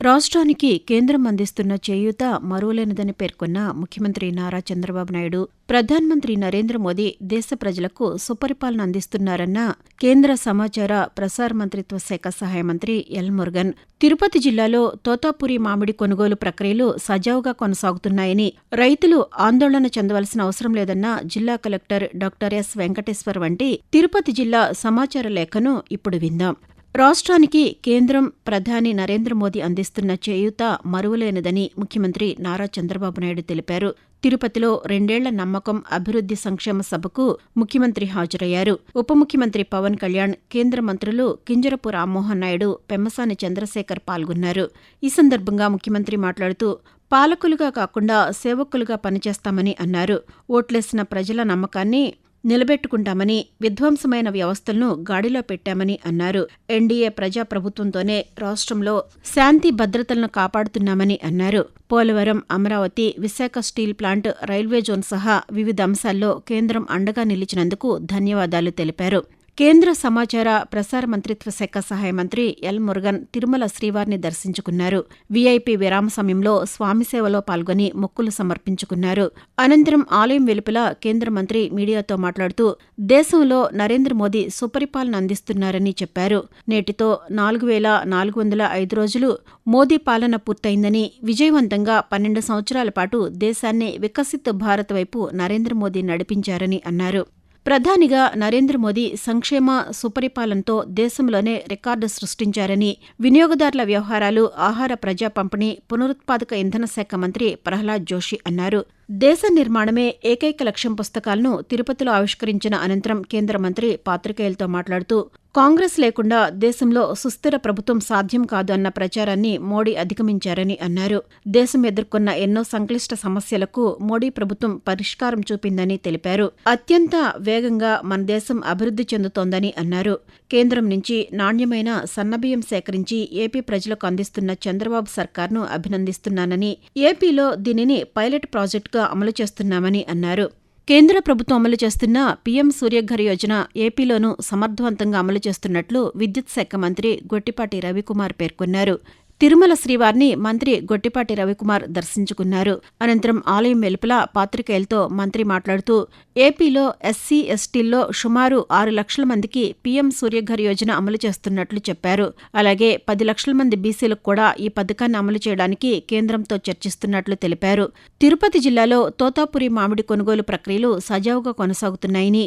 రాష్ట్రానికి కేంద్రం అందిస్తున్న చేయూత మరువలేనిదని పేర్కొన్న ముఖ్యమంత్రి నారా చంద్రబాబు నాయుడు, ప్రధానమంత్రి నరేంద్ర మోదీ దేశ ప్రజలకు సుపరిపాలన అందిస్తున్నారన్న కేంద్ర సమాచార ప్రసార మంత్రిత్వ శాఖ సహాయ మంత్రి ఎల్ మురుగన్, తిరుపతి జిల్లాలో తోతాపురి మామిడి కొనుగోలు ప్రక్రియలు సజావుగా కొనసాగుతున్నాయని, రైతులు ఆందోళన చెందవలసిన అవసరం లేదన్న జిల్లా కలెక్టర్ డాక్టర్ ఎస్ వెంకటేశ్వర్ వంటి తిరుపతి జిల్లా సమాచార లేఖను ఇప్పుడు విందాం. రాష్ట్రానికి కేంద్రం ప్రధాని నరేంద్ర మోదీ అందిస్తున్న చేయూత మరువలేనిదని ముఖ్యమంత్రి నారా చంద్రబాబు నాయుడు తెలిపారు. తిరుపతిలో 2 ఏళ్ల నమ్మకం అభివృద్ధి సంక్షేమ సభకు ముఖ్యమంత్రి హాజరయ్యారు. ఉప ముఖ్యమంత్రి పవన్ కళ్యాణ్, కేంద్ర మంత్రులు కింజరపు రామ్మోహన్ నాయుడు, పెమ్మసాని చంద్రశేఖర్ పాల్గొన్నారు. ఈ సందర్భంగా ముఖ్యమంత్రి మాట్లాడుతూ, పాలకులుగా కాకుండా సేవకులుగా పనిచేస్తామని అన్నారు. ఓట్లేసిన ప్రజల నమ్మకాన్ని నిలబెట్టుకుంటామని, విధ్వంసమైన వ్యవస్థలను గాడిలో పెట్టామని అన్నారు. ఎన్డీఏ ప్రజాప్రభుత్వంతోనే రాష్ట్రంలో శాంతి భద్రతలను కాపాడుతున్నామని అన్నారు. Polavaram, Amaravati, Visakha steel plant, railway zone సహా వివిధ అంశాల్లో కేంద్రం అండగా నిలిచినందుకు ధన్యవాదాలు తెలిపారు. కేంద్ర సమాచార ప్రసార మంత్రిత్వ శాఖ సహాయ మంత్రి ఎల్ మురుగన్ తిరుమల శ్రీవారిని దర్శించుకున్నారు. వీఐపీ విరామ సమయంలో స్వామి సేవలో పాల్గొని మొక్కులు సమర్పించుకున్నారు. అనంతరం ఆలయం వెలుపల కేంద్ర మంత్రి మీడియాతో మాట్లాడుతూ, దేశంలో నరేంద్ర మోదీ సుపరిపాలన అందిస్తున్నారని చెప్పారు. నేటితో 4,405 రోజులు మోదీ పాలన పూర్తయిందని, విజయవంతంగా 12 సంవత్సరాల పాటు దేశాన్ని వికసిత్ భారత్ వైపు నరేంద్ర మోదీ నడిపించారని అన్నారు. ప్రధానిగా నరేంద్ర మోదీ సంక్షేమ సుపరిపాలనతో దేశంలోనే రికార్డు సృష్టించారని, వినియోగదారుల వ్యవహారాలు, ఆహార ప్రజా పంపిణీ, పునరుత్పాదక ఇంధన శాఖ మంత్రి ప్రహ్లాద్ జోషి అన్నారు. దేశ నిర్మాణమే ఏకైక లక్ష్యం పుస్తకాలను తిరుపతిలో ఆవిష్కరించిన అనంతరం కేంద్ర మంత్రి పాత్రికేయులతో మాట్లాడుతూ, కాంగ్రెస్ లేకుండా దేశంలో సుస్థిర ప్రభుత్వం సాధ్యం కాదు అన్న ప్రచారాన్ని మోడీ అధిగమించారని అన్నారు. దేశం ఎదుర్కొన్న ఎన్నో సంక్లిష్ట సమస్యలకు మోడీ ప్రభుత్వం పరిష్కారం చూపిందని తెలిపారు. అత్యంత వేగంగా మన దేశం అభివృద్ధి చెందుతోందని అన్నారు. కేంద్రం నుంచి నాణ్యమైన సన్నబియ్యం సేకరించి ఏపీ ప్రజలకు అందిస్తున్న చంద్రబాబు సర్కార్ను అభినందిస్తున్నానని, ఏపీలో దీనిని పైలట్ ప్రాజెక్టుగా అమలు చేస్తున్నామని అన్నారు. కేంద్ర ప్రభుత్వం అమలు చేస్తున్న పీఎం సూర్యఘర్ యోజన ఏపీలోనూ సమర్థవంతంగా అమలు చేస్తున్నట్లు విద్యుత్ శాఖ మంత్రి గొట్టిపాటి రవికుమార్ పేర్కొన్నారు. తిరుమల శ్రీవారిని మంత్రి గొట్టిపాటి రవికుమార్ దర్శించుకున్నారు. అనంతరం ఆలయం వెలుపల పాత్రికేయులతో మంత్రి మాట్లాడుతూ, ఏపీలో ఎస్సీ, ఎస్టీల్లో సుమారు 6 లక్షల మందికి పీఎం సూర్యఘర్ యోజన అమలు చేస్తున్నట్లు చెప్పారు. అలాగే 10 లక్షల మంది బీసీలకు కూడా ఈ పథకాన్ని అమలు చేయడానికి కేంద్రంతో చర్చిస్తున్నట్లు తెలిపారు. తిరుపతి జిల్లాలో తోతాపురి మామిడి కొనుగోలు ప్రక్రియలు సజావుగా కొనసాగుతున్నాయని,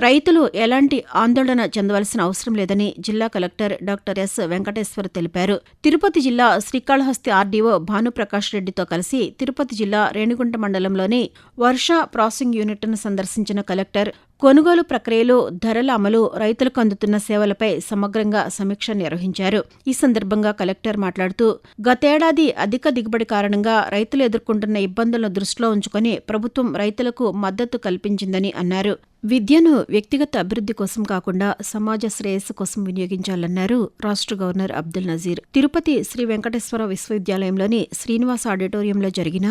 రైతులు ఎలాంటి ఆందోళన చెందవలసిన అవసరం లేదని జిల్లా కలెక్టర్ డాక్టర్ ఎస్ వెంకటేశ్వర్ తెలిపారు. తిరుపతి జిల్లా శ్రీకాళహస్తి ఆర్డీఓ భానుప్రకాష్ రెడ్డితో కలిసి తిరుపతి జిల్లా రేణిగుంట మండలంలోని వర్ష ప్రాసెసింగ్ యూనిట్ను సందర్శించిన కలెక్టర్ కొనుగోలు ప్రక్రియలు, ధరల అమలు, రైతులకు అందుతున్న సేవలపై సమగ్రంగా సమీక్ష నిర్వహించారు. ఈ సందర్భంగా కలెక్టర్ మాట్లాడుతూ, గతేడాది అధిక దిగుబడి కారణంగా రైతులు ఎదుర్కొంటున్న ఇబ్బందులను దృష్టిలో ఉంచుకొని ప్రభుత్వం రైతులకు మద్దతు కల్పించిందని అన్నారు. విద్యను వ్యక్తిగత అభివృద్ధి కోసం కాకుండా సమాజ శ్రేయస్సు కోసం వినియోగించాలన్నారు రాష్ట్ర గవర్నర్ అబ్దుల్ నజీర్. తిరుపతి శ్రీ వెంకటేశ్వర విశ్వవిద్యాలయంలోని శ్రీనివాస ఆడిటోరియంలో జరిగిన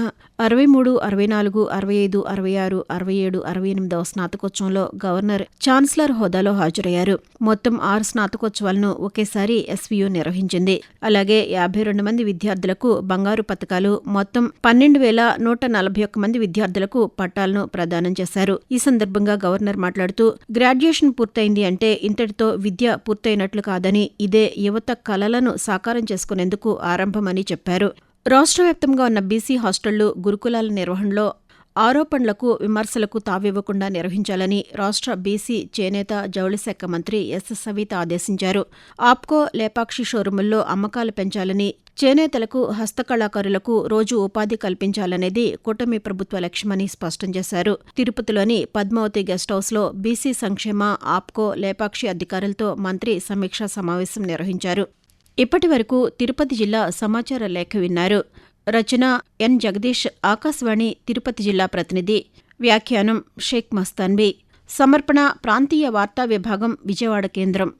63, 64, 65, 66, 67, 68వ స్నాతకోత్సవంలో గవర్నర్ ఛాన్సలర్ హోదాలో హాజరయ్యారు. మొత్తం 6 స్నాతకోత్సవాలను ఒకేసారి ఎస్వీయూ నిర్వహించింది. అలాగే 52 మంది విద్యార్థులకు బంగారు పతకాలు, మొత్తం 12,141 మంది విద్యార్థులకు పట్టాలను ప్రదానం చేశారు. ఈ సందర్భంగా గవర్నర్ మాట్లాడుతూ, గ్రాడ్యుయేషన్ పూర్తయింది అంటే ఇంతటితో విద్య పూర్తయినట్లు కాదని, ఇదే యువత కలలను సాకారం చేసుకునేందుకు ఆరంభమని చెప్పారు. రాష్ట్ర వ్యాప్తంగా ఉన్న బీసీ హాస్టళ్లు, గురుకులాల నిర్వహణలో ఆరోపణలకు, విమర్శలకు తావివ్వకుండా నిర్వహించాలని రాష్ట్ర బీసీ, చేనేత, జౌళి శాఖ మంత్రి ఎస్ సవిత ఆదేశించారు. ఆప్కో, లేపాక్షి షోరూముల్లో అమ్మకాలు పెంచాలని, చేనేతలకు, హస్తకళాకారులకు రోజు ఉపాధి కల్పించాలనేది కూటమి ప్రభుత్వ లక్ష్యమని స్పష్టం చేశారు. తిరుపతిలోని పద్మావతి గెస్ట్ హౌస్లో బీసీ సంక్షేమ, ఆప్కో, లేపాక్షి అధికారులతో మంత్రి సమీక్షా సమావేశం నిర్వహించారు. ఇప్పటి వరకు తిరుపతి జిల్లా సమాచార లేఖ విన్నారు. రచన ఎన్ జగదీష్, ఆకాశవాణి తిరుపతి జిల్లా ప్రతినిధి. వ్యాఖ్యానం షేక్ మస్తాన్బీ. సమర్పణ ప్రాంతీయ వార్తా విభాగం, విజయవాడ కేంద్రం.